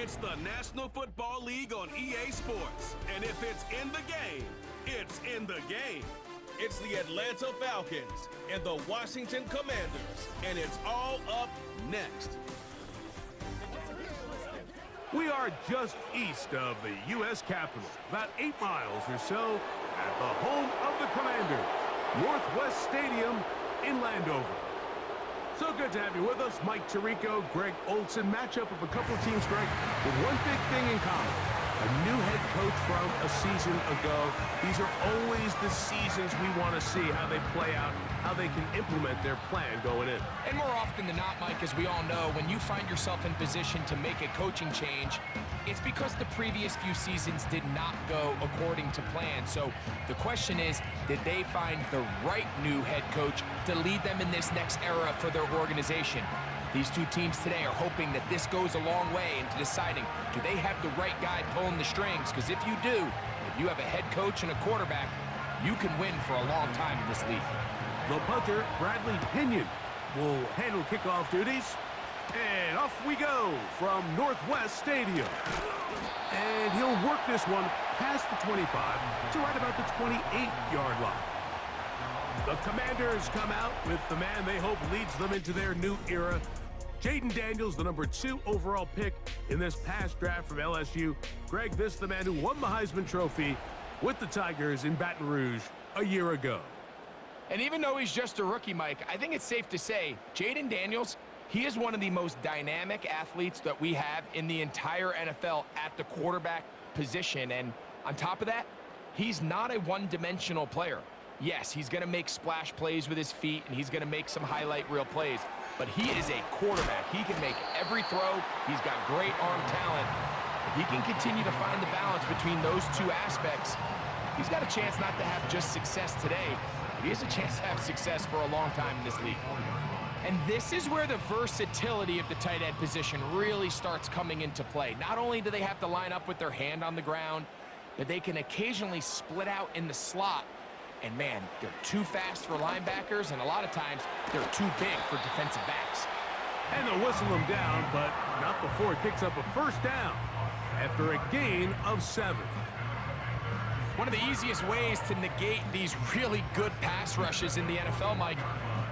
It's the National Football League on EA Sports. And if it's in the game, it's in the game. It's the Atlanta Falcons and the Washington Commanders. And it's all up next. We are just east of the U.S. Capitol, about 8 miles or so, at the home of the Commanders, Northwest Stadium in Landover. So good to have you with us. Mike Tirico, Greg Olson. Matchup of a couple of teams, Greg, with one big thing in common. A new head coach from a season ago. These are always the seasons we want to see how they play out, how they can implement their plan going in. And more often than not, Mike, as we all know, when you find yourself in position to make a coaching change, it's because the previous few seasons did not go according to plan. So the question is, did they find the right new head coach to lead them in this next era for their organization? These two teams today are hoping that this goes a long way into deciding, do they have the right guy pulling the strings? Because if you do, if you have a head coach and a quarterback, you can win for a long time in this league. The punter, Bradley Pinion, will handle kickoff duties. And off we go from Northwest Stadium. And he'll work this one past the 25 to right about the 28-yard line. The Commanders come out with the man they hope leads them into their new era. Jaden Daniels, the number 2 overall pick in this past draft from LSU. Greg, this the man who won the Heisman Trophy with the Tigers in Baton Rouge a year ago. And even though he's just a rookie, Mike, I think it's safe to say Jaden Daniels, he is one of the most dynamic athletes that we have in the entire NFL at the quarterback position. And on top of that, he's not a one-dimensional player. Yes, he's going to make splash plays with his feet, and he's going to make some highlight reel plays. But he is a quarterback. He can make every throw. He's got great arm talent. If he can continue to find the balance between those two aspects, he's got a chance not to have just success today, but he has a chance to have success for a long time in this league. And this is where the versatility of the tight end position really starts coming into play. Not only do they have to line up with their hand on the ground, but they can occasionally split out in the slot. And man, they're too fast for linebackers, and a lot of times they're too big for defensive backs. And they'll whistle him down, but not before he picks up a first down after a gain of 7. One of the easiest ways to negate these really good pass rushes in the NFL, Mike,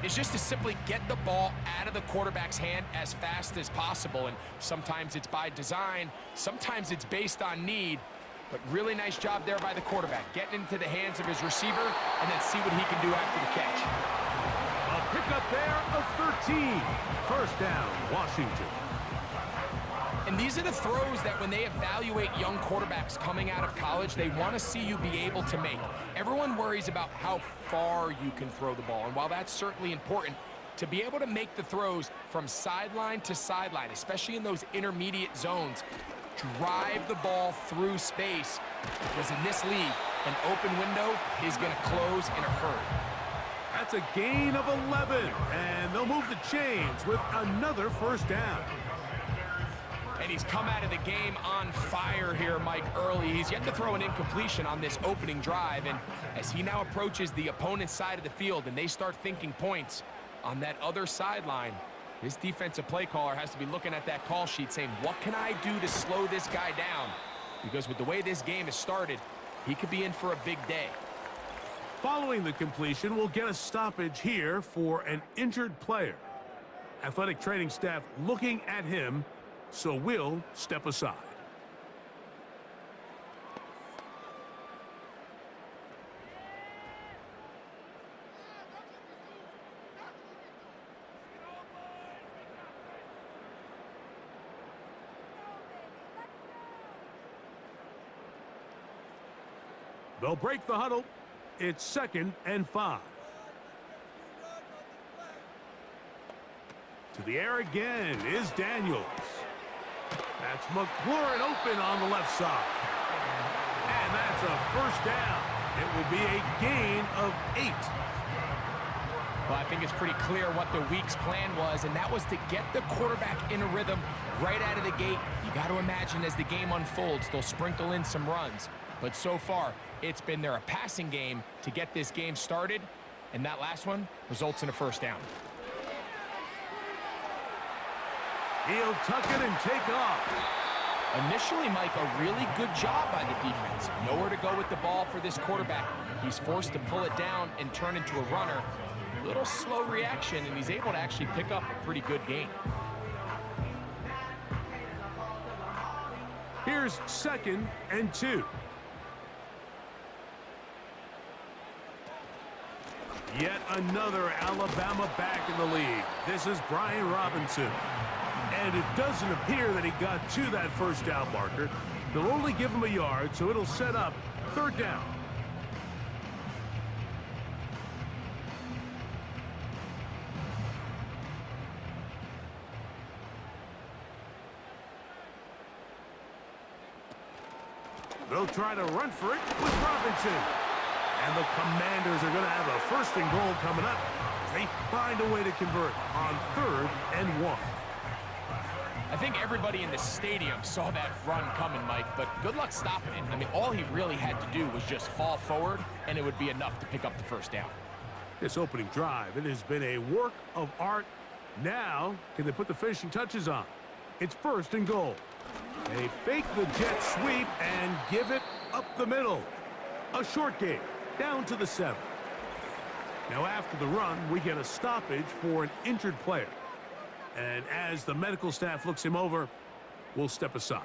is just to simply get the ball out of the quarterback's hand as fast as possible. And sometimes it's by design, sometimes it's based on need. But really nice job there by the quarterback, getting into the hands of his receiver and then see what he can do after the catch. A pickup there of 13. First down, Washington. And these are the throws that when they evaluate young quarterbacks coming out of college, they want to see you be able to make. Everyone worries about how far you can throw the ball. And while that's certainly important, to be able to make the throws from sideline to sideline, especially in those intermediate zones, drive the ball through space, because in this league, an open window is going to close in a hurry. That's a gain of 11, and they'll move the chains with another first down. And he's come out of the game on fire here, Mike, early. He's yet to throw an incompletion on this opening drive, and as he now approaches the opponent's side of the field and they start thinking points on that other sideline, this defensive play caller has to be looking at that call sheet saying, what can I do to slow this guy down? Because with the way this game has started, he could be in for a big day. Following the completion, we'll get a stoppage here for an injured player. Athletic training staff looking at him, so we'll step aside. They'll break the huddle. It's 2nd and 5. To the air again is Daniels. That's McLaurin open on the left side. And that's a first down. It will be a gain of 8. Well, I think it's pretty clear what the week's plan was, and that was to get the quarterback in a rhythm right out of the gate. You got to imagine as the game unfolds, they'll sprinkle in some runs. But so far, it's been their passing game to get this game started, and that last one results in a first down. He'll tuck it and take off. Initially, Mike, a really good job by the defense. Nowhere to go with the ball for this quarterback. He's forced to pull it down and turn into a runner. Little slow reaction, and he's able to actually pick up a pretty good gain. Here's 2nd and 2. Yet another Alabama back in the league. This is Brian Robinson. And it doesn't appear that he got to that first down marker. They'll only give him a yard, so it'll set up 3rd down. They'll try to run for it with Robinson. And the Commanders are going to have a 1st and goal coming up. They find a way to convert on 3rd and 1. I think everybody in the stadium saw that run coming, Mike, but good luck stopping it. I mean, all he really had to do was just fall forward, and it would be enough to pick up the 1st down. This opening drive, it has been a work of art. Now, can they put the finishing touches on? It's 1st and goal. They fake the jet sweep and give it up the middle. A short gain, down to the 7. Now, after the run, we get a stoppage for an injured player. And as the medical staff looks him over, we'll step aside.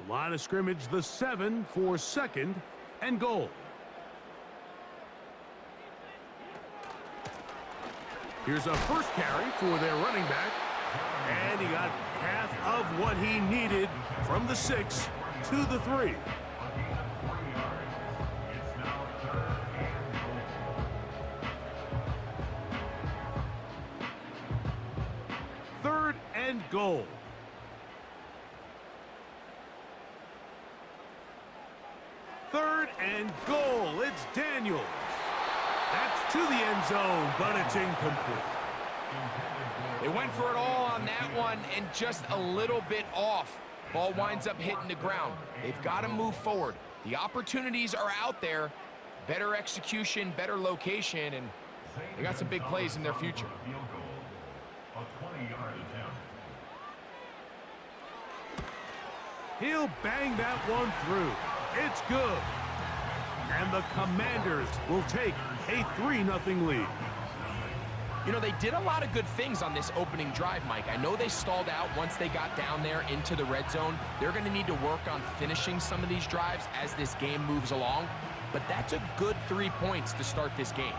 The line of scrimmage, the 7 for 2nd and goal. Here's a first carry for their running back. And he got half of what he needed from the 6 to the 3. Third and goal. Third and goal. It's Daniels. That's to the end zone, but it's incomplete. They went for it all on that one and just a little bit off. Ball winds up hitting the ground. They've got to move forward. The opportunities are out there. Better execution, better location, and they got some big plays in their future. He'll bang that one through. It's good. And the Commanders will take a 3-0 lead. You know, they did a lot of good things on this opening drive, Mike. I know they stalled out once they got down there into the red zone. They're going to need to work on finishing some of these drives as this game moves along. But that's a good 3 points to start this game.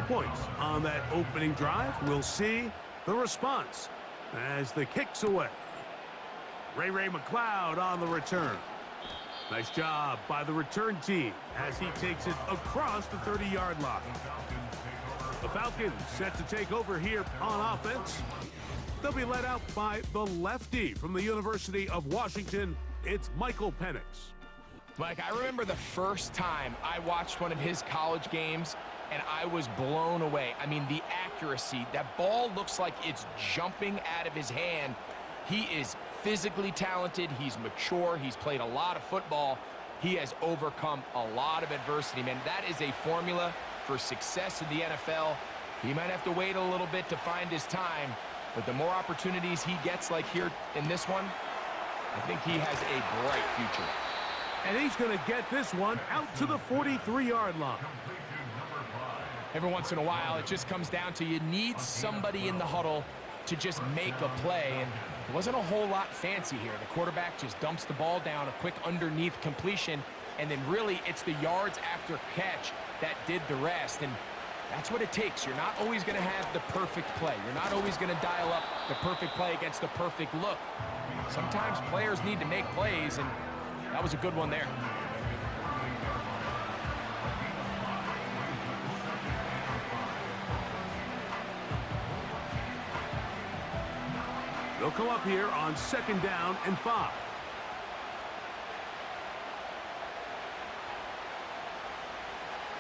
Points on that opening drive. We'll see the response as the kick's away. Ray McLeod on the return. Nice job by the return team as he takes it across the 30-yard line. The Falcons set to take over here on offense. They'll be led out by the lefty from the University of Washington. It's Michael PENIX. Mike, I remember the first time I watched one of his college games, and I was blown away. I mean, the accuracy. That ball looks like it's jumping out of his hand. He is physically talented. He's mature. He's played a lot of football. He has overcome a lot of adversity, man. That is a formula for success in the NFL. He might have to wait a little bit to find his time, but the more opportunities he gets like here in this one, I think he has a bright future. And he's going to get this one out to the 43-yard line. Every once in a while, it just comes down to you need somebody in the huddle to just make a play, and it wasn't a whole lot fancy here. The quarterback just dumps the ball down, a quick underneath completion, and then really it's the yards after catch that did the rest, and that's what it takes. You're not always going to have the perfect play. You're not always going to dial up the perfect play against the perfect look. Sometimes players need to make plays, and that was a good one there. They'll come up here on 2nd down and 5.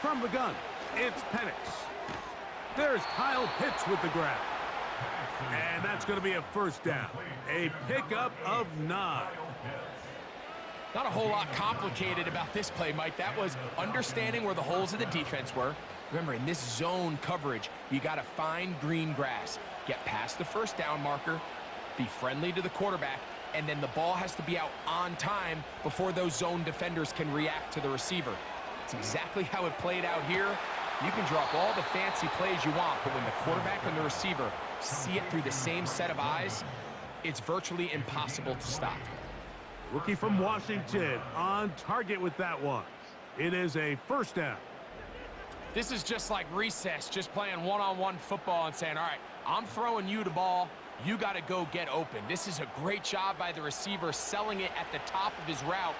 From the gun, it's PENIX. There's Kyle Pitts with the grab. And that's going to be a 1st down. A pickup of 9. Not a whole lot complicated about this play, Mike. That was understanding where the holes of the defense were. Remember, in this zone coverage, you got to find green grass. Get past the 1st down marker, be friendly to the quarterback, and then the ball has to be out on time before those zone defenders can react to the receiver. It's exactly how it played out here. You can drop all the fancy plays you want, but when the quarterback and the receiver see it through the same set of eyes, it's virtually impossible to stop. Rookie from Washington on target with that one. It is a 1st down. This is just like recess, just playing one-on-one football and saying, all right, I'm throwing you the ball. You got to go get open. This is a great job by the receiver selling it at the top of his route.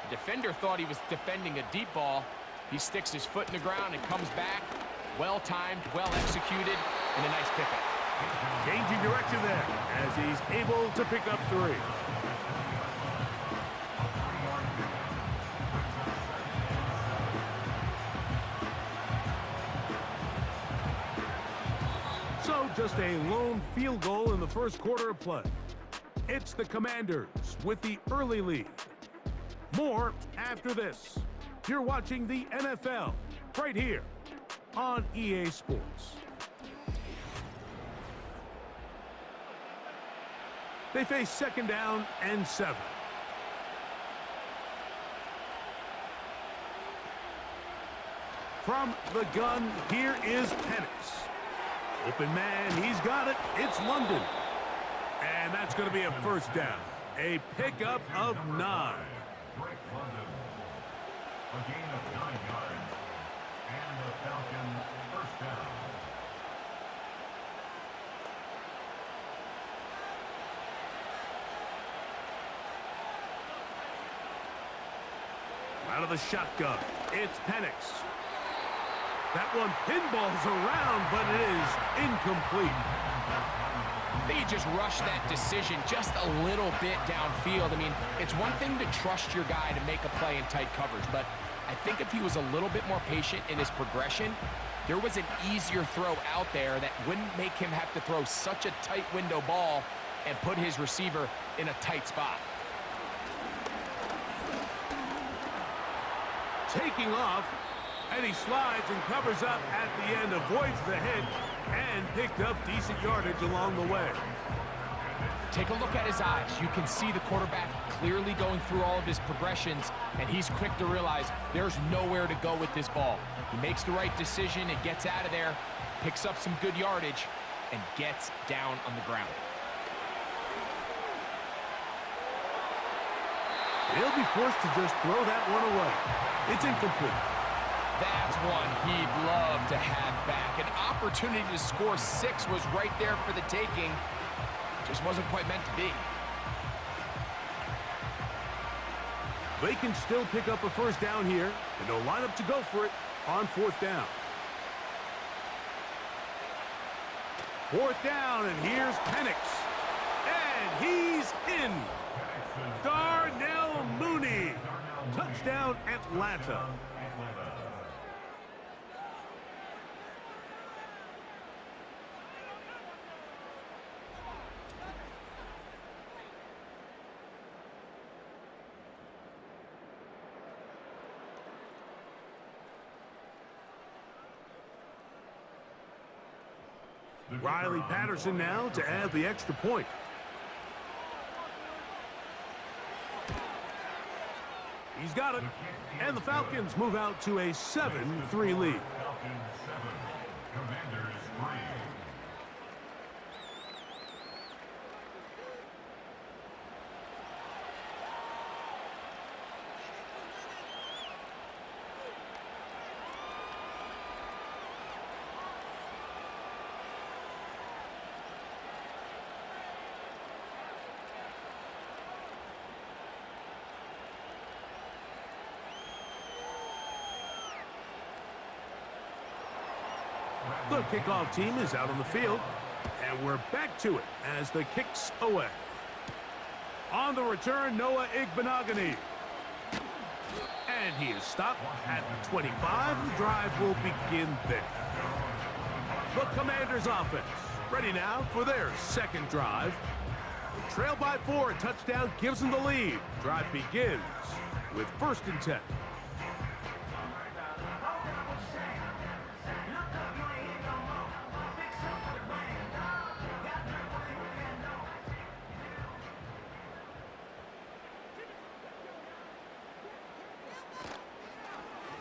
The defender thought he was defending a deep ball. He sticks his foot in the ground and comes back. Well-timed, well-executed, and a nice pickup. Changing direction there as he's able to pick up 3. So just a lone field goal in the 1st quarter of play. It's the Commanders with the early lead. More after this. You're watching the NFL right here on EA Sports. They face 2nd down and 7. From the gun, here is PENIX. Open man, he's got it. It's London. And that's going to be a 1st down. A pickup of 9. A gain of 9 yards, and the Falcons 1st down. Out of the shotgun, it's PENIX. That one pinballs around, but it is incomplete. They just rushed that decision just a little bit downfield. I mean, it's one thing to trust your guy to make a play in tight coverage, but I think if he was a little bit more patient in his progression, there was an easier throw out there that wouldn't make him have to throw such a tight window ball and put his receiver in a tight spot. Taking off, and he slides and covers up at the end, avoids the hit, and picked up decent yardage along the way. Take a look at his eyes. You can see the quarterback clearly going through all of his progressions, and he's quick to realize there's nowhere to go with this ball. He makes the right decision and gets out of there, picks up some good yardage, and gets down on the ground. He'll be forced to just throw that one away. It's incomplete. That's one he'd love to have back. An opportunity to score 6 was right there for the taking. Just wasn't quite meant to be. They can still pick up a 1st down here, and they'll line up to go for it on 4th down. 4th down, and here's PENIX. And he's in. Darnell Mooney. Touchdown, Atlanta. Riley Patterson now to add the extra point. He's got it. And the Falcons move out to a 7-3 lead. Falcons 7, Commanders 3. The kickoff team is out on the field. And we're back to it as the kick's away. On the return, Noah Igbenogany. And he is stopped at the 25. The drive will begin there. The Commanders offense ready now for their second drive. They trail by 4. A touchdown gives them the lead. Drive begins with 1st and 10.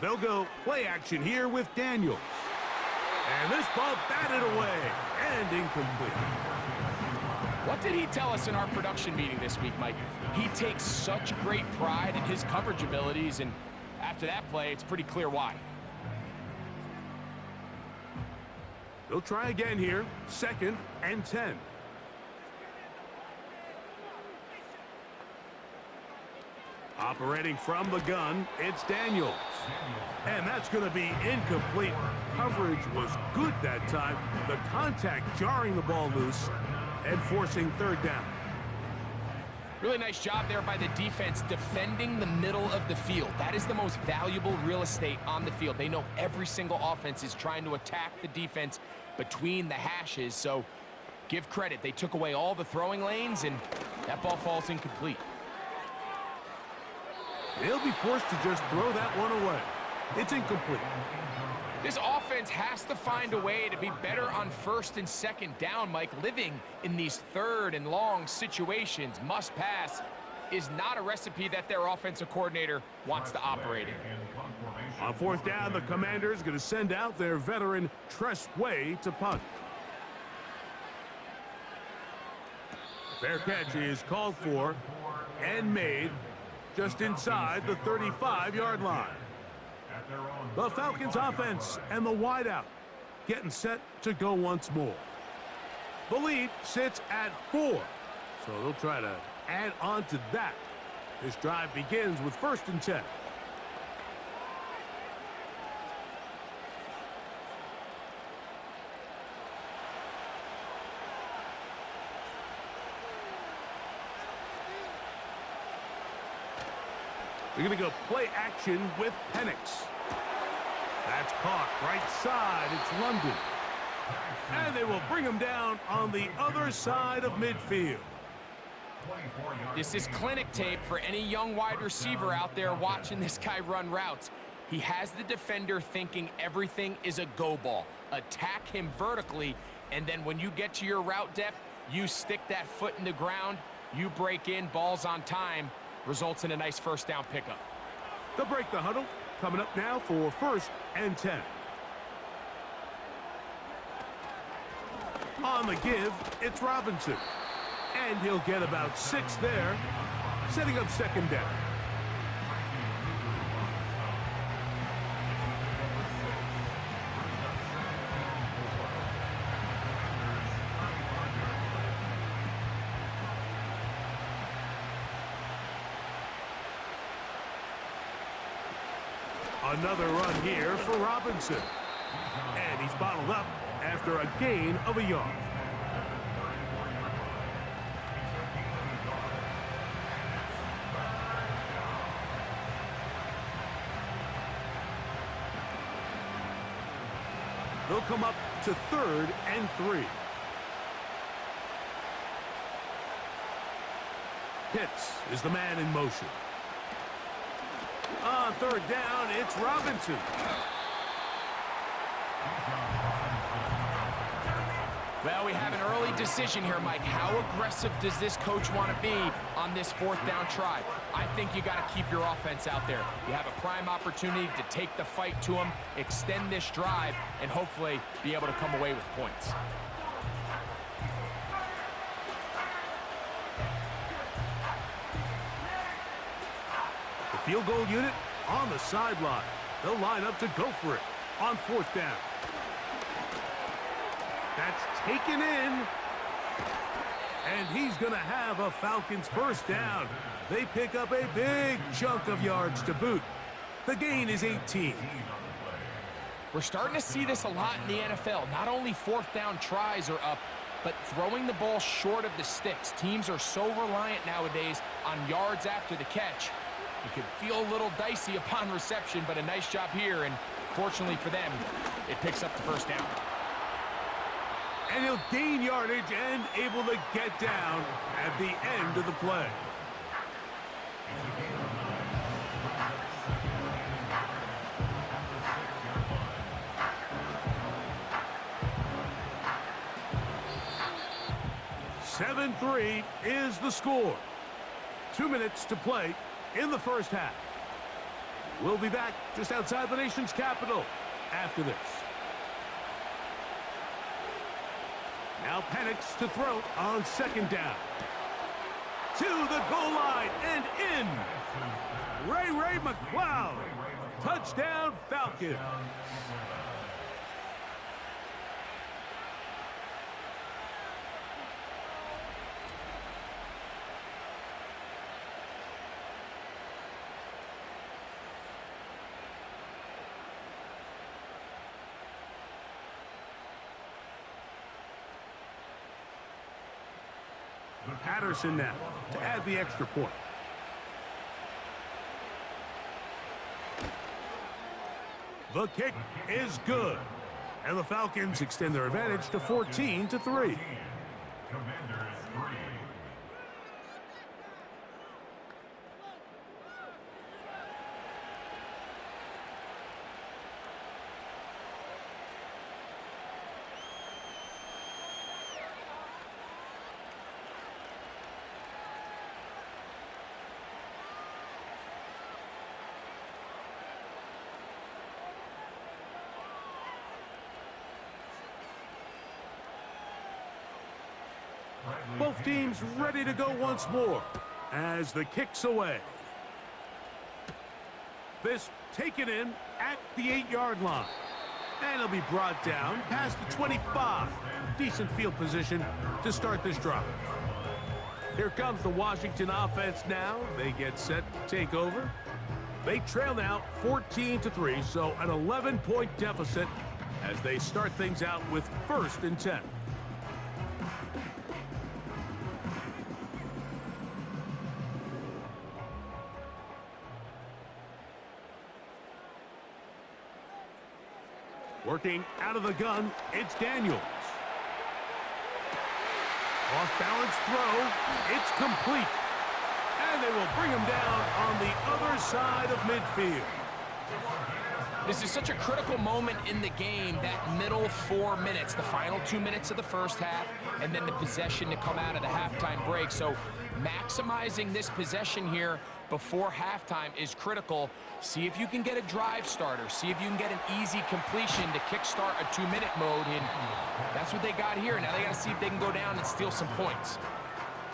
They'll go play action here with Daniels. And this ball batted away and incomplete. What did he tell us in our production meeting this week, Mike? He takes such great pride in his coverage abilities, and after that play, it's pretty clear why. They'll try again here, 2nd and 10. Operating from the gun, it's Daniels. And that's going to be incomplete. Coverage was good that time. The contact jarring the ball loose and forcing 3rd down. Really nice job there by the defense defending the middle of the field. That is the most valuable real estate on the field. They know every single offense is trying to attack the defense between the hashes, so give credit. They took away all the throwing lanes, and that ball falls incomplete. They'll be forced to just throw that one away. It's incomplete. This offense has to find a way to be better on 1st and 2nd down, Mike. Living in these 3rd and long situations, must pass, is not a recipe that their offensive coordinator wants to operate in. On 4th down, the Commanders going to send out their veteran Tress Way to punt. Fair catch is called for and made just inside the 35-yard line. The Falcons offense and the wideout getting set to go once more. The lead sits at 4, so they'll try to add on to that. This drive begins with 1st and 10. They're going to go play action with PENIX. That's caught right side. It's London. And they will bring him down on the other side of midfield. This is clinic tape for any young wide receiver out there watching this guy run routes. He has the defender thinking everything is a go ball. Attack him vertically, and then when you get to your route depth, you stick that foot in the ground, you break in, balls on time, results in a nice 1st down pickup. They'll break the huddle. Coming up now for 1st and 10. On the give, it's Robinson. And he'll get about 6 there, setting up 2nd down. Another run here for Robinson. And he's bottled up after a gain of a yard. They'll come up to 3rd and 3. Pitts is the man in motion. On 3rd down, it's Robinson. Well, we have an early decision here, Mike. How aggressive does this coach want to be on this 4th down try? I think you got to keep your offense out there. You have a prime opportunity to take the fight to them, extend this drive, and hopefully be able to come away with points. The field goal unit on the sideline. They'll line up to go for it on 4th down. That's taken in. And he's going to have a Falcons 1st down. They pick up a big chunk of yards to boot. The gain is 18. We're starting to see this a lot in the NFL. Not only 4th down tries are up, but throwing the ball short of the sticks. Teams are so reliant nowadays on yards after the catch. It could feel a little dicey upon reception, but a nice job here, and fortunately for them, it picks up the first down. And he'll gain yardage and able to get down at the end of the play. (7-3) is the score. 2 minutes to play in the first half. We'll be back just outside the nation's capital after this. Now PENIX to throw on second down. To the goal line and in. Ray McCloud. Touchdown Falcons. Patterson now to add the extra point. The kick is good. And the Falcons extend their advantage to 14-3. Commanders 3. Both teams ready to go once more as the kick's away. This taken in at the 8-yard line. And it'll be brought down past the 25. Decent field position to start this drive. Here comes the Washington offense now. They get set to take over. They trail now 14-3, so an 11-point deficit as they start things out with 1st and 10. Working out of the gun, it's Daniels. Off-balance throw, it's complete. And they will bring him down on the other side of midfield. This is such a critical moment in the game, that middle 4 minutes, the final 2 minutes of the first half, and then the possession to come out of the halftime break. So maximizing this possession here before halftime is critical. See if you can get a drive starter. See if you can get an easy completion to kickstart a 2-minute mode, and that's what they got here. Now they got to see if they can go down and steal some points.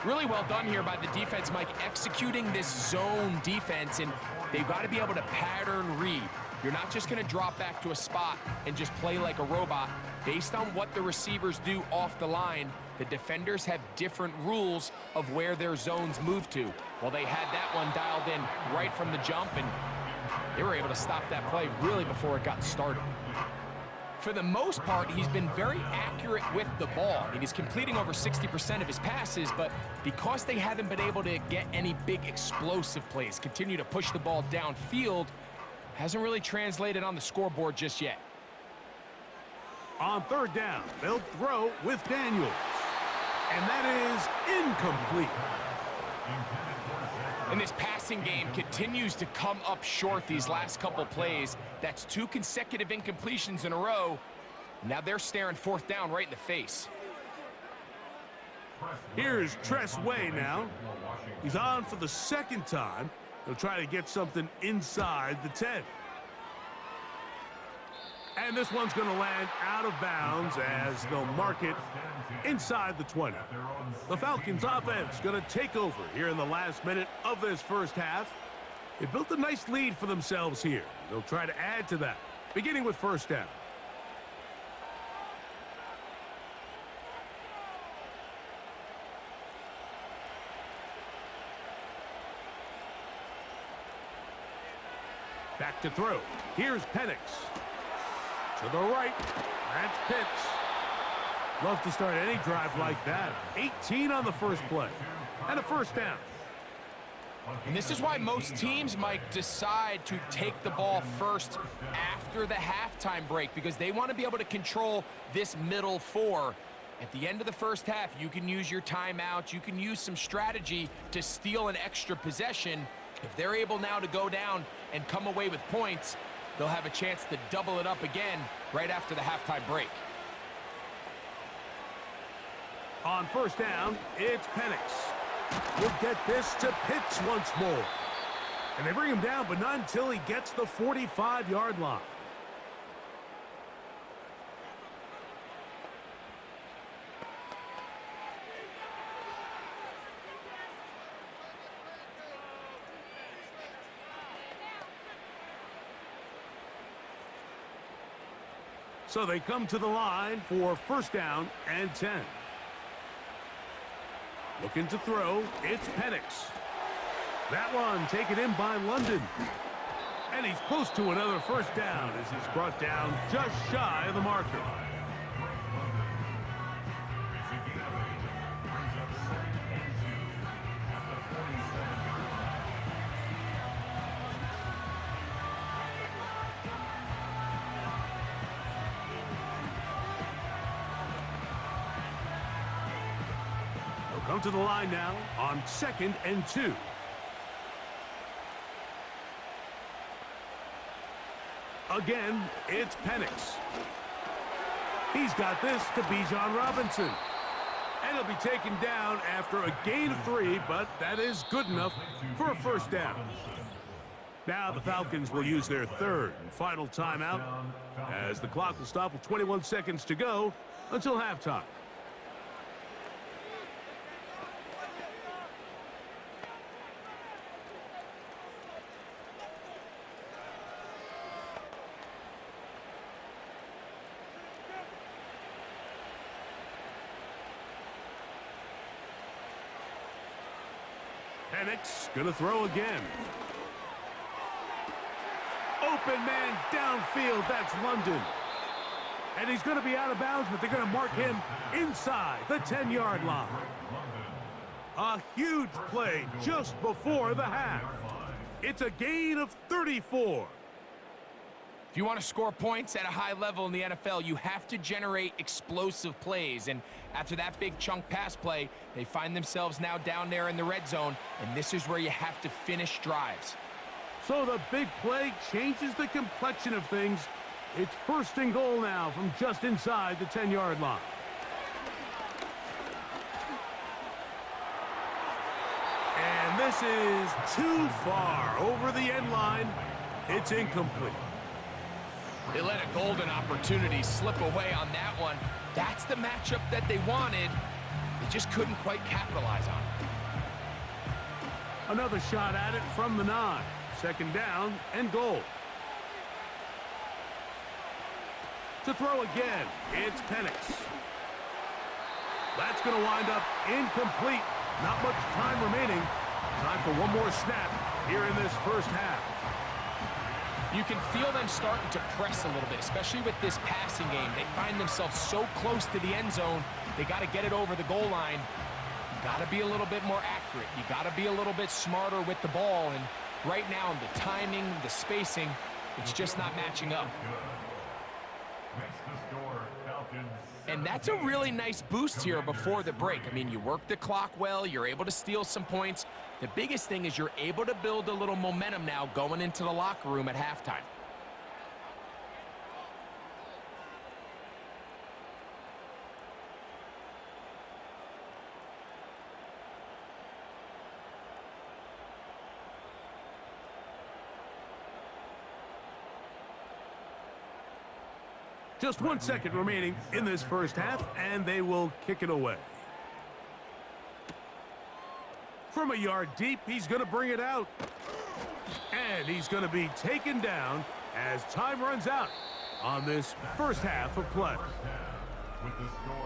Really well done here by the defense, Mike, executing this zone defense, and they've got to be able to pattern read. You're not just going to drop back to a spot and just play like a robot. Based on what the receivers do off the line, the defenders have different rules of where their zones move to. Well, they had that one dialed in right from the jump, and they were able to stop that play really before it got started. For the most part, he's been very accurate with the ball. I mean, he's completing over 60% of his passes, but because they haven't been able to get any big explosive plays, continue to push the ball downfield, hasn't really translated on the scoreboard just yet. On 3rd down, they'll throw with Daniels. And that is incomplete. And this passing game continues to come up short these last couple plays. That's 2 consecutive incompletions in a row. Now they're staring 4th down right in the face. Here's Tress Way now. He's on for the 2nd time. He'll try to get something inside the 10. And this one's going to land out of bounds as they'll mark it inside the 20. The Falcons offense going to take over here in the last minute of this first half. They built a nice lead for themselves here. They'll try to add to that, beginning with 1st down. Back to throw. Here's PENIX. To the right. That's Pitts. Love to start any drive like that. 18 on the first play. And a first down. And this is why most teams, Mike, decide to take the ball first after the halftime break, because they want to be able to control this middle four. At the end of the first half, you can use your timeouts. You can use some strategy to steal an extra possession. If they're able now to go down and come away with points, they'll have a chance to double it up again right after the halftime break. On first down, it's PENIX. He'll get this to Pitts once more. And they bring him down, but not until he gets the 45-yard line. So they come to the line for first down and 10. Looking to throw, it's PENIX. That one taken in by London. And he's close to another first down as he's brought down just shy of the marker. Come to the line now on 2nd and 2. Again, it's PENIX. He's got this to Bijan Robinson. And he'll be taken down after a gain of 3, but that is good enough for a first down. Now the Falcons will use their third and final timeout as the clock will stop with 21 seconds to go until halftime. PENIX gonna throw again. Open man downfield, that's London. And he's gonna be out of bounds, but they're gonna mark him inside the 10-yard line. A huge play just before the half. It's a gain of 34. If you want to score points at a high level in the NFL, you have to generate explosive plays. And after that big chunk pass play, they find themselves now down there in the red zone, and this is where you have to finish drives. So the big play changes the complexion of things. It's first and goal now from just inside the 10-yard line. And this is too far over the end line. It's incomplete. They let a golden opportunity slip away on that one. That's the matchup that they wanted. They just couldn't quite capitalize on it. Another shot at it from the 9. Second down and goal. To throw again, it's PENIX. That's going to wind up incomplete. Not much time remaining. Time for one more snap here in this first half. You can feel them starting to press a little bit, especially with this passing game. They find themselves so close to the end zone, they got to get it over the goal line. You got to be a little bit more accurate. You got to be a little bit smarter with the ball. And right now, the timing, the spacing, it's just not matching up. And that's a really nice boost here before the break. I mean, you work the clock well, you're able to steal some points. The biggest thing is you're able to build a little momentum now going into the locker room at halftime. Just 1 second remaining in this first half, and they will kick it away. From a yard deep, he's going to bring it out. And he's going to be taken down as time runs out on this first half of play.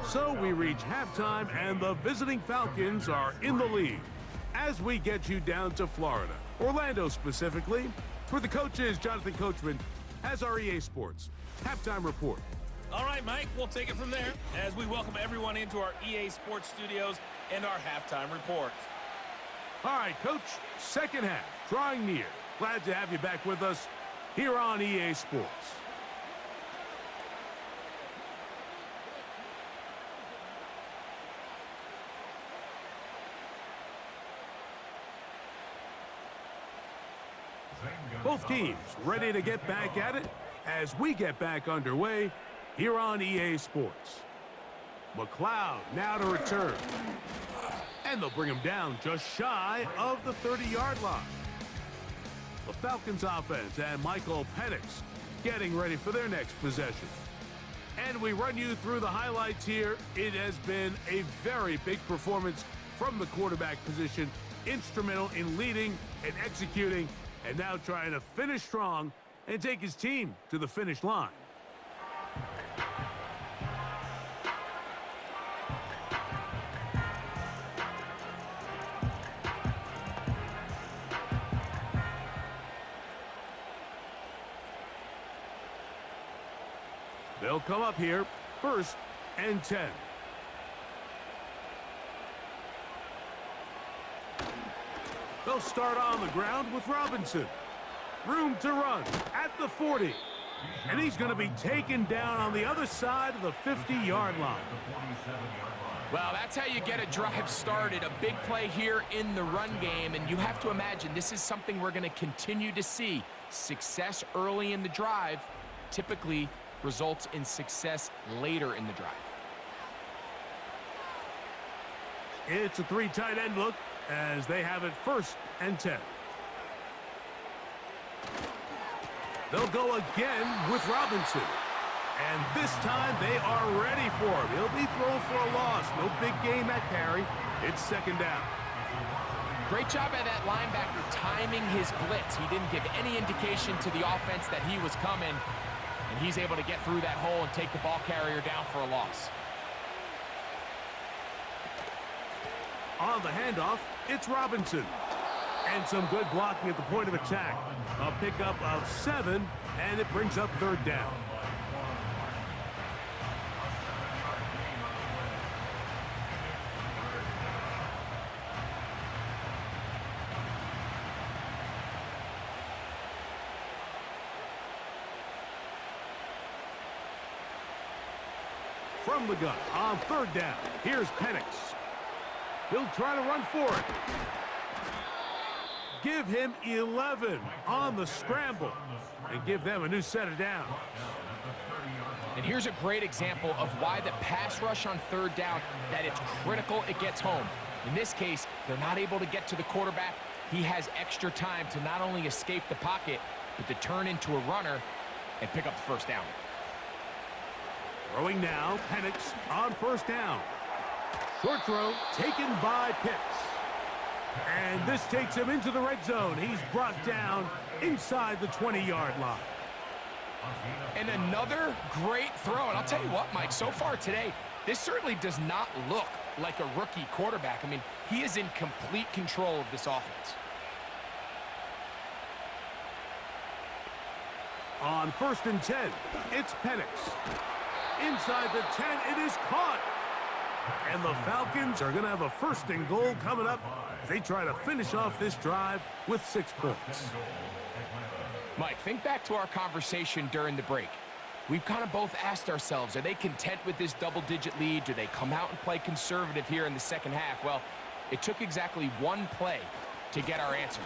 So we reach halftime, and the visiting Falcons are in the lead as we get you down to Florida, Orlando specifically, where the coach is Jonathan Coachman has our EA Sports halftime report. All right, Mike, we'll take it from there as we welcome everyone into our EA Sports Studios and our halftime report. All right, Coach, second half, drawing near. Glad to have you back with us here on EA Sports. Both teams ready to get back at it as we get back underway here on EA Sports. McLeod now to return. And they'll bring him down just shy of the 30-yard line. The Falcons offense and Michael PENIX getting ready for their next possession. And we run you through the highlights here. It has been a very big performance from the quarterback position, instrumental in leading and executing, and now trying to finish strong and take his team to the finish line. They'll come up here, 1st and 10. They'll start on the ground with Robinson. Room to run at the 40. And he's going to be taken down on the other side of the 50-yard line. Well, that's how you get a drive started. A big play here in the run game. And you have to imagine this is something we're going to continue to see. Success early in the drive typically results in success later in the drive. It's a 3 tight end look as they have it 1st and 10. They'll go again with Robinson. And this time they are ready for him. He'll be thrown for a loss. No big gain that carry. It's 2nd down. Great job by that linebacker timing his blitz. He didn't give any indication to the offense that he was coming. And he's able to get through that hole and take the ball carrier down for a loss. On the handoff, it's Robinson. And some good blocking at the point of attack. A pickup of 7, and it brings up 3rd down. From the gun on 3rd down, here's PENIX. He'll try to run for it. Give him 11 on the scramble and give them a new set of downs. And here's a great example of why the pass rush on 3rd down, that it's critical it gets home. In this case, they're not able to get to the quarterback. He has extra time to not only escape the pocket, but to turn into a runner and pick up the 1st down. Throwing now, PENIX on 1st down. Short throw taken by Pitts. And this takes him into the red zone. He's brought down inside the 20-yard line. And another great throw. And I'll tell you what, Mike, so far today, this certainly does not look like a rookie quarterback. I mean, he is in complete control of this offense. On 1st and 10, it's PENIX. Inside the 10, it is caught. And the Falcons are going to have a 1st and goal coming up as they try to finish off this drive with 6 points. Mike, think back to our conversation during the break. We've kind of both asked ourselves, are they content with this double-digit lead? Do they come out and play conservative here in the 2nd half? Well, it took exactly 1 play to get our answer.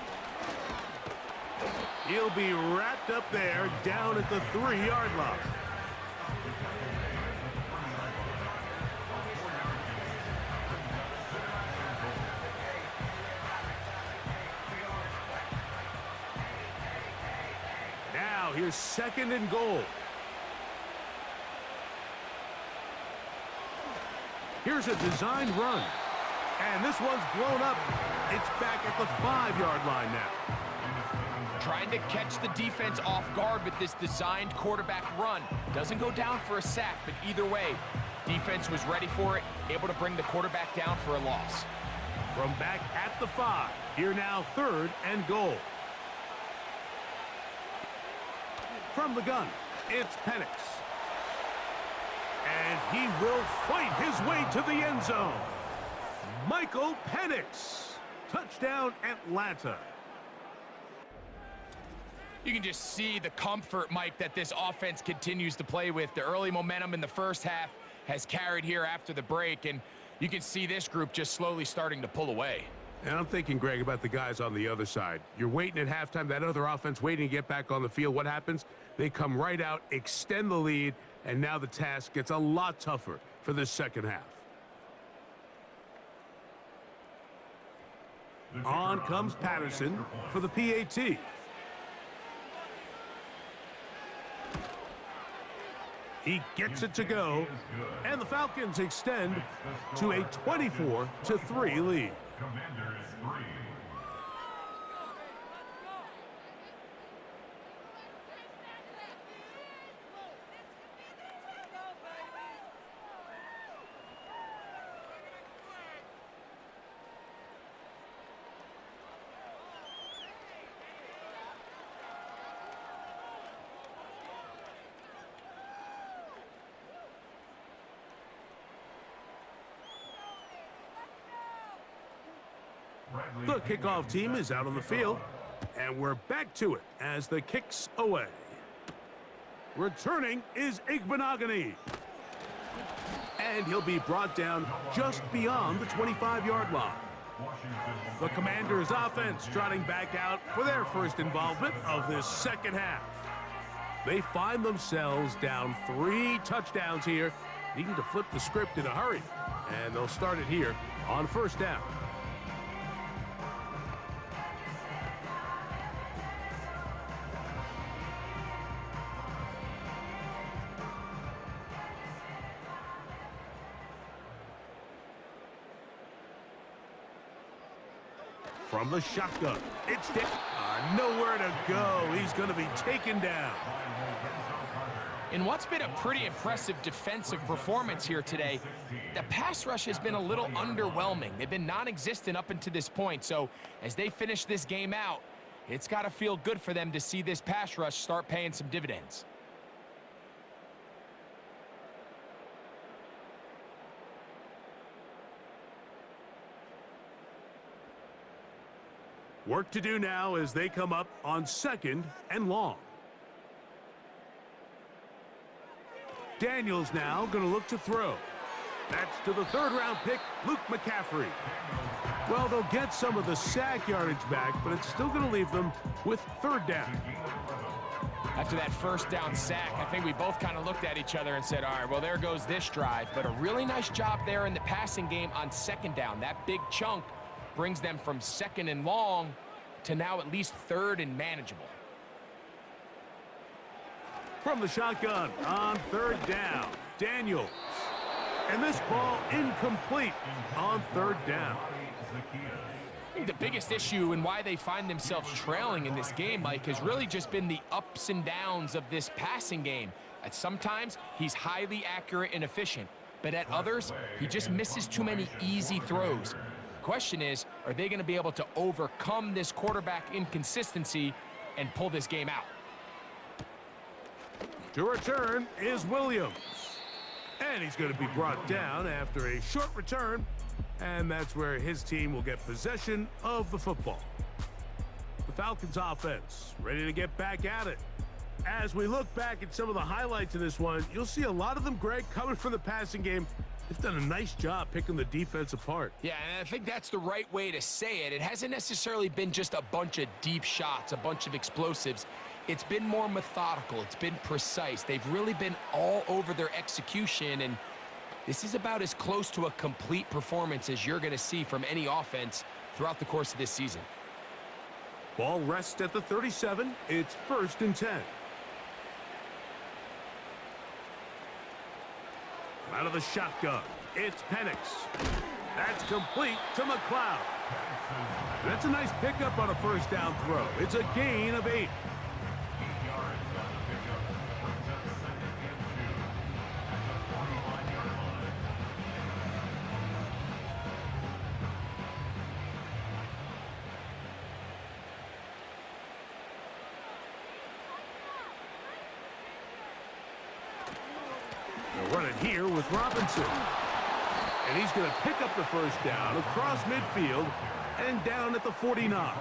He'll be wrapped up there down at the 3-yard line. Now here's 2nd and goal. Here's a designed run. And this one's blown up. It's back at the 5-yard line now. Trying to catch the defense off guard with this designed quarterback run. Doesn't go down for a sack, but either way, defense was ready for it, able to bring the quarterback down for a loss. From back at the 5, here now 3rd and goal. From the gun, it's PENIX. And he will fight his way to the end zone. PENIX. Touchdown, Atlanta. You can just see the comfort, Mike, that this offense continues to play with. The early momentum in the first half has carried here after the break, and you can see this group just slowly starting to pull away. And I'm thinking, Greg, about the guys on the other side. You're waiting at halftime, that other offense waiting to get back on the field. What happens? They come right out, extend the lead, and now the task gets a lot tougher for this second half. On comes Patterson for the PAT. He gets it to go, and the Falcons extend to a 24-3 lead. Commanders 3. The kickoff team is out on the field, and we're back to it as the kick's away. Returning is Igbenogany, and he'll be brought down just beyond the 25-yard line. The Commanders' offense trotting back out for their first involvement of this second half. They find themselves down 3 touchdowns here, needing to flip the script in a hurry, and they'll start it here on first down. From the shotgun, it's nowhere to go. He's going to be taken down. In what's been a pretty impressive defensive performance here today, the pass rush has been a little underwhelming. They've been non-existent up until this point, so as they finish this game out, it's got to feel good for them to see this pass rush start paying some dividends. Work to do now as they come up on 2nd and long. Daniels now going to look to throw. That's to the 3rd-round pick, Luke McCaffrey. Well, they'll get some of the sack yardage back, but it's still going to leave them with 3rd down. After that first down sack, I think we both kind of looked at each other and said, all right, well, there goes this drive. But a really nice job there in the passing game on 2nd down. That big chunk brings them from 2nd and long to now at least 3rd and manageable. From the shotgun on 3rd down, Daniels. And this ball incomplete on 3rd down. I think the biggest issue and why they find themselves trailing in this game, Mike, has really just been the ups and downs of this passing game. At sometimes, he's highly accurate and efficient, but at others, he just misses too many easy throws. Question is, are they going to be able to overcome this quarterback inconsistency and pull this game out? To return is Williams. And he's going to be brought down after a short return. And that's where his team will get possession of the football. The Falcons offense ready to get back at it. As we look back at some of the highlights of this one, you'll see a lot of them, Greg, coming from the passing game. They've done a nice job picking the defense apart. Yeah, and I think that's the right way to say it. It hasn't necessarily been just a bunch of deep shots, a bunch of explosives. It's been more methodical. It's been precise. They've really been all over their execution, and this is about as close to a complete performance as you're going to see from any offense throughout the course of this season. Ball rests at the 37. It's 1st and 10. Out of the shotgun, it's PENIX. That's complete to McLeod. That's a nice pickup on a 1st down throw. It's a gain of 8. run it here with Robinson. And he's going to pick up the first down across midfield and down at the 49.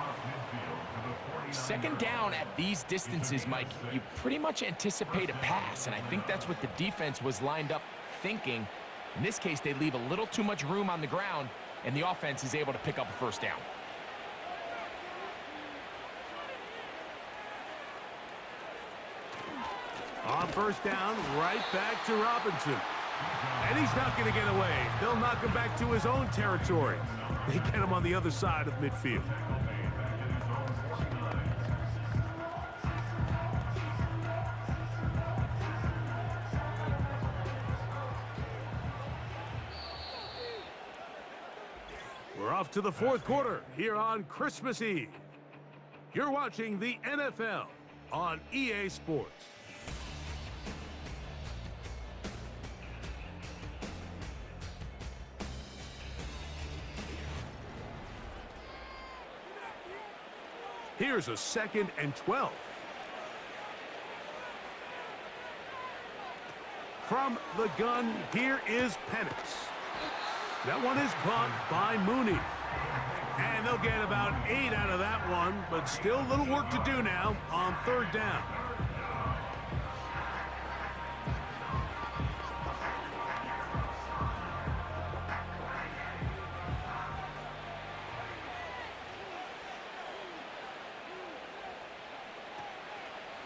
Second down at these distances, Mike, you pretty much anticipate a pass, and I think that's what the defense was lined up thinking. In this case, they leave a little too much room on the ground, and the offense is able to pick up a first down. On first down, right back to Robinson. And he's not going to get away. They'll knock him back to his own territory. They get him on the other side of midfield. We're off to the fourth quarter here on Christmas Eve. You're watching the NFL on EA Sports. Here's a 2nd and 12. From the gun, here is PENIX. That one is caught by Mooney. And they'll get about 8 out of that one, but still a little work to do now on third down.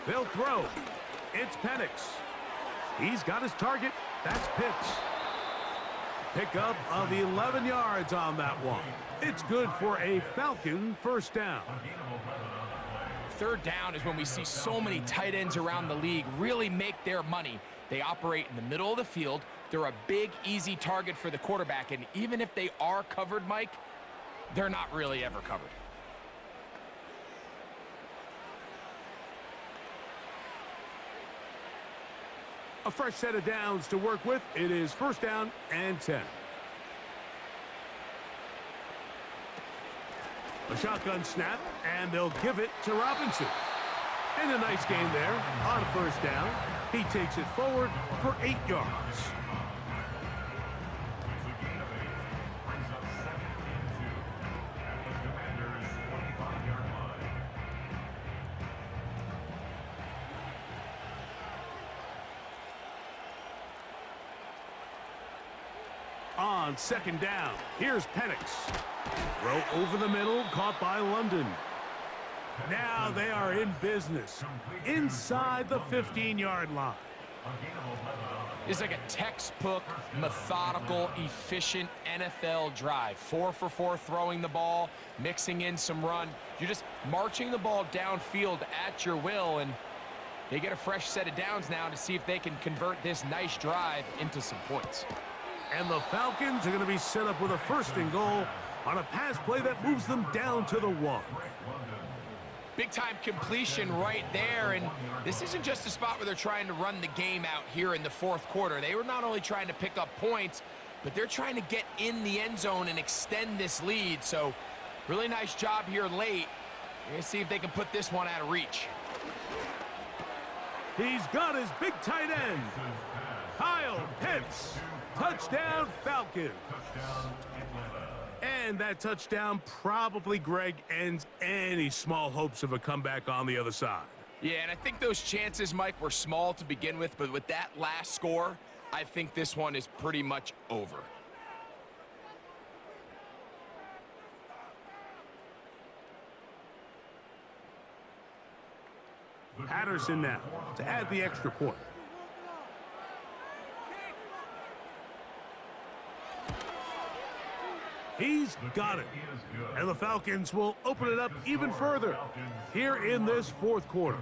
They'll throw. It's PENIX. He's got his target. That's Pitts. Pickup of 11 yards on that one. It's good for a Falcon first down. Third down is when we see so many tight ends around the league really make their money. They operate in the middle of the field. They're a big, easy target for the quarterback, and even if they are covered, Mike, they're not really ever covered. A fresh set of downs to work with. It is first down and 10. A shotgun snap, and they'll give it to Robinson. And a nice gain there on first down. He takes it forward for 8 yards. On second down, here's PENIX. Throw over the middle, caught by London. Now they are in business, inside the 15-yard line. It's like a textbook, methodical, efficient NFL drive. 4 for 4 throwing the ball, mixing in some run. You're just marching the ball downfield at your will, and they get a fresh set of downs now to see if they can convert this nice drive into some points. And the Falcons are going to be set up with a first and goal on a pass play that moves them down to the 1. Big-time completion right there, and this isn't just a spot where they're trying to run the game out here in the fourth quarter. They were not only trying to pick up points, but they're trying to get in the end zone and extend this lead. So really nice job here late. We're going to see if they can put this one out of reach. He's got his big tight end, Kyle Pitts. Touchdown, Falcons. And that touchdown probably, Greg, ends any small hopes of a comeback on the other side. Yeah, and I think those chances, Mike, were small to begin with, but with that last score, I think this one is pretty much over. Patterson now to add the extra point. He's got it. And the Falcons will open it up even further here in this fourth quarter.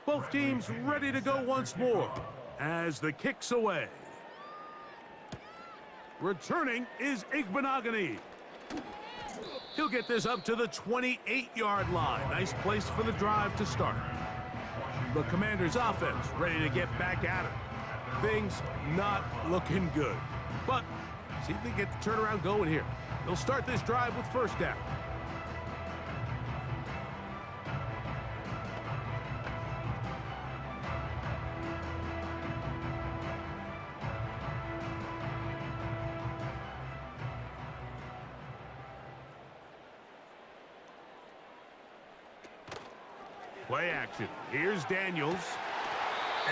Both teams ready to go once more as the kick's away. Returning is Igbenogany. He'll get this up to the 28-yard line. Nice place for the drive to start. The Commanders' offense ready to get back at it. Things not looking good. But see if they get the turnaround going here. They'll start this drive with first down. Play action. Here's Daniels.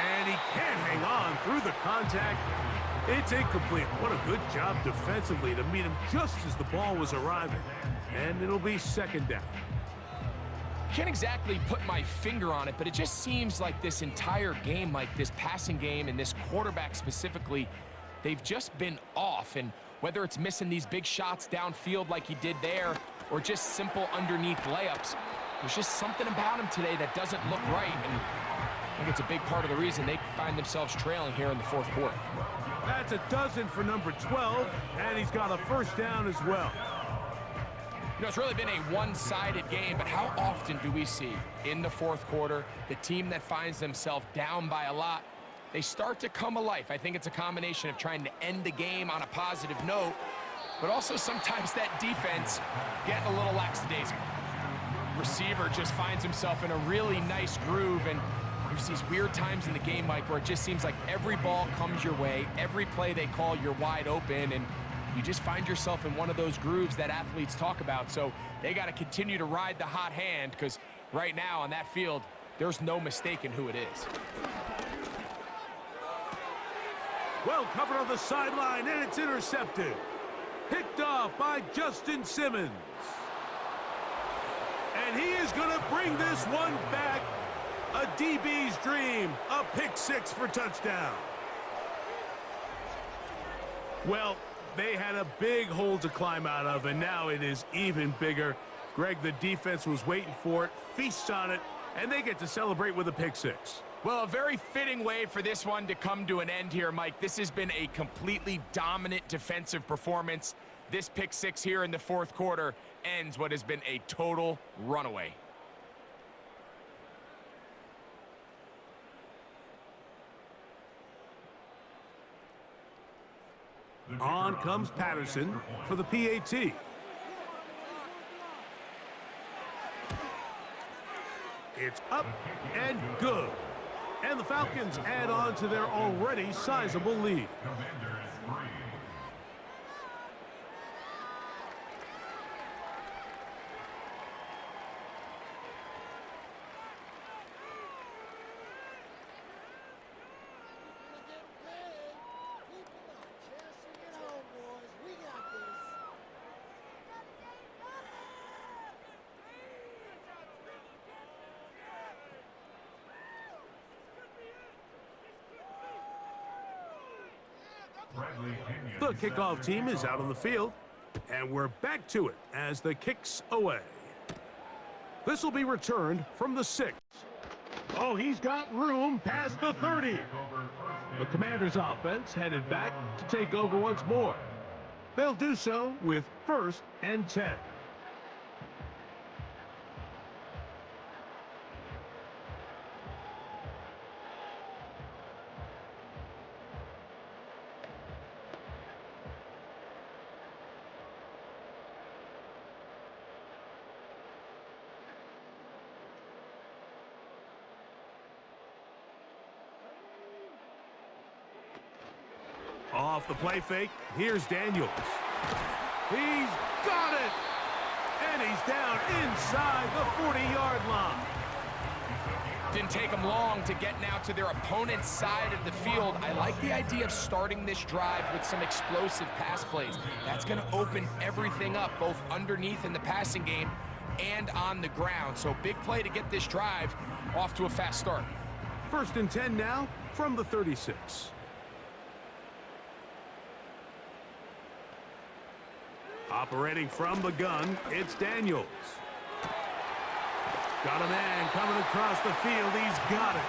And he can't hang on through the contact. It's incomplete. What a good job defensively to meet him just as the ball was arriving. And it'll be second down. Can't exactly put my finger on it, but it just seems like this entire game, like this passing game and this quarterback specifically, they've just been off. And whether it's missing these big shots downfield like he did there or just simple underneath layups, there's just something about him today that doesn't look right. And I think it's a big part of the reason they find themselves trailing here in the fourth quarter. That's a dozen for number 12, and he's got a first down as well. You know, it's really been a one-sided game, but how often do we see in the fourth quarter the team that finds themselves down by a lot, they start to come alive? I think it's a combination of trying to end the game on a positive note, but also sometimes that defense getting a little lackadaisical. Receiver just finds himself in a really nice groove, and there's these weird times in the game, Mike, where it just seems like every ball comes your way, every play they call, you're wide open, and you just find yourself in one of those grooves that athletes talk about. So they got to continue to ride the hot hand, because right now on that field, there's no mistaking who it is. Well covered on the sideline, and it's intercepted. Picked off by Justin Simmons. And he is going to bring this one back. A DB's dream, a pick six for touchdown. Well, they had a big hole to climb out of, and now it is even bigger. Greg, the defense was waiting for it, feasts on it, and they get to celebrate with a pick six. Well, a very fitting way for this one to come to an end here, Mike. This has been a completely dominant defensive performance. This pick six here in the fourth quarter ends what has been a total runaway. On comes Patterson for the PAT. It's up and good. And the Falcons add on to their already sizable lead. The kickoff team is out on the field, and we're back to it as the kick's away. This will be returned from the 6. Oh, he's got room past the 30. The Commanders' offense headed back to take over once more. They'll do so with 1st and 10. Off the play fake, here's Daniels. He's got it! And he's down inside the 40-yard line. Didn't take them long to get now to their opponent's side of the field. I like the idea of starting this drive with some explosive pass plays. That's going to open everything up, both underneath in the passing game and on the ground. So big play to get this drive off to a fast start. 1st and 10 now from the 36. Operating from the gun, it's Daniels. Got a man coming across the field. He's got it.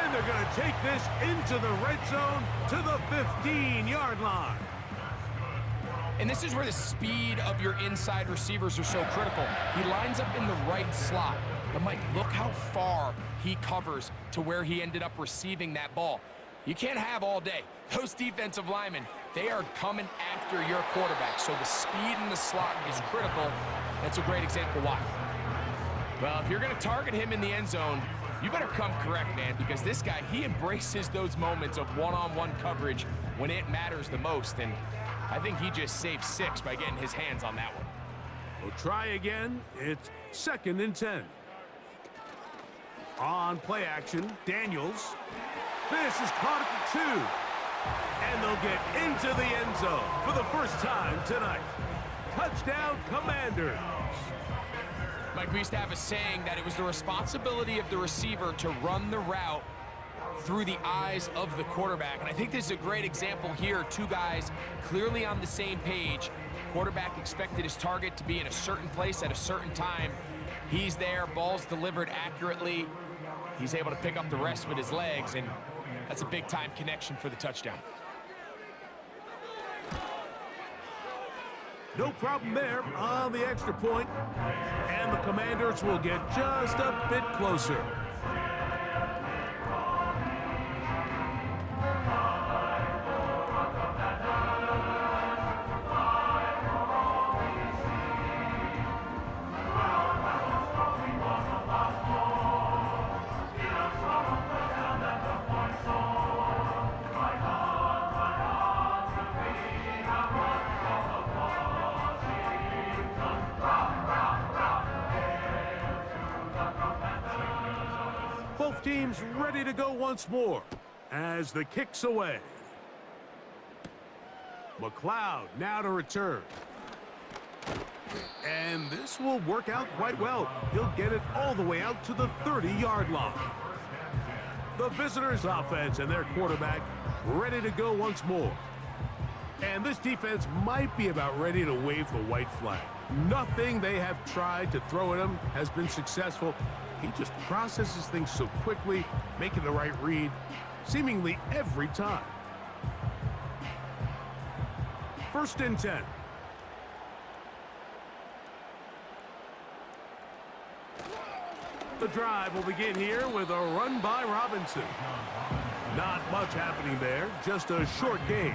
And they're going to take this into the red zone to the 15-yard line. And this is where the speed of your inside receivers are so critical. He lines up in the right slot. But Mike, look how far he covers to where he ended up receiving that ball. You can't have all day. Those defensive linemen, they are coming after your quarterback. So the speed in the slot is critical. That's a great example why. Well, if you're going to target him in the end zone, you better come correct, man, because this guy, he embraces those moments of one-on-one coverage when it matters the most. And I think he just saved 6 by getting his hands on that one. We'll try again. It's 2nd and 10. On play action, Daniels. This is caught at the 2. And they'll get into the end zone for the first time tonight. Touchdown, Commanders. Mike, we used to have a saying that it was the responsibility of the receiver to run the route through the eyes of the quarterback. And I think this is a great example here. 2 guys clearly on the same page. Quarterback expected his target to be in a certain place at a certain time. He's there, ball's delivered accurately. He's able to pick up the rest with his legs, and that's a big-time connection for the touchdown. No problem there on the extra point. And the Commanders will get just a bit closer. Both teams ready to go once more as the kick's away. McLeod now to return. And this will work out quite well. He'll get it all the way out to the 30-yard line. The visitors' offense and their quarterback ready to go once more. And this defense might be about ready to wave the white flag. Nothing they have tried to throw at him has been successful. He just processes things so quickly, making the right read, seemingly every time. 1st and 10. The drive will begin here with a run by Robinson. Not much happening there, just a short gain.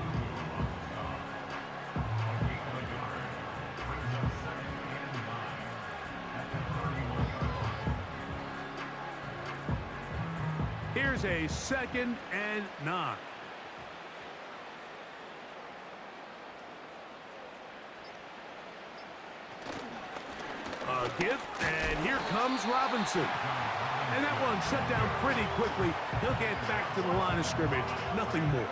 Here's a 2nd and 9. A gift, and here comes Robinson. And that one shut down pretty quickly. He'll get back to the line of scrimmage. Nothing more.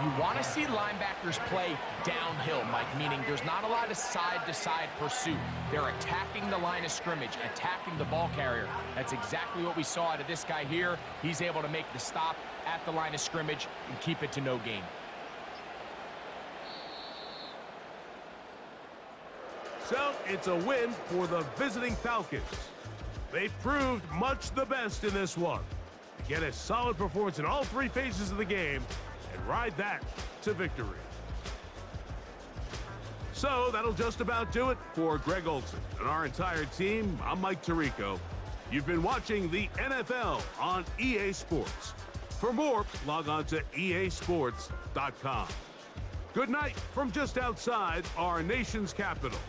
You want to see linebackers play downhill, Mike, meaning there's not a lot of side-to-side pursuit. They're attacking the line of scrimmage, attacking the ball carrier. That's exactly what we saw out of this guy here. He's able to make the stop at the line of scrimmage and keep it to no gain. So it's a win for the visiting Falcons. They proved much the best in this one. They get a solid performance in all 3 phases of the game and ride that to victory. So that'll just about do it for Greg Olson and our entire team. I'm Mike Tirico. You've been watching the NFL on EA Sports. For more, log on to easports.com. Good night from just outside our nation's capital.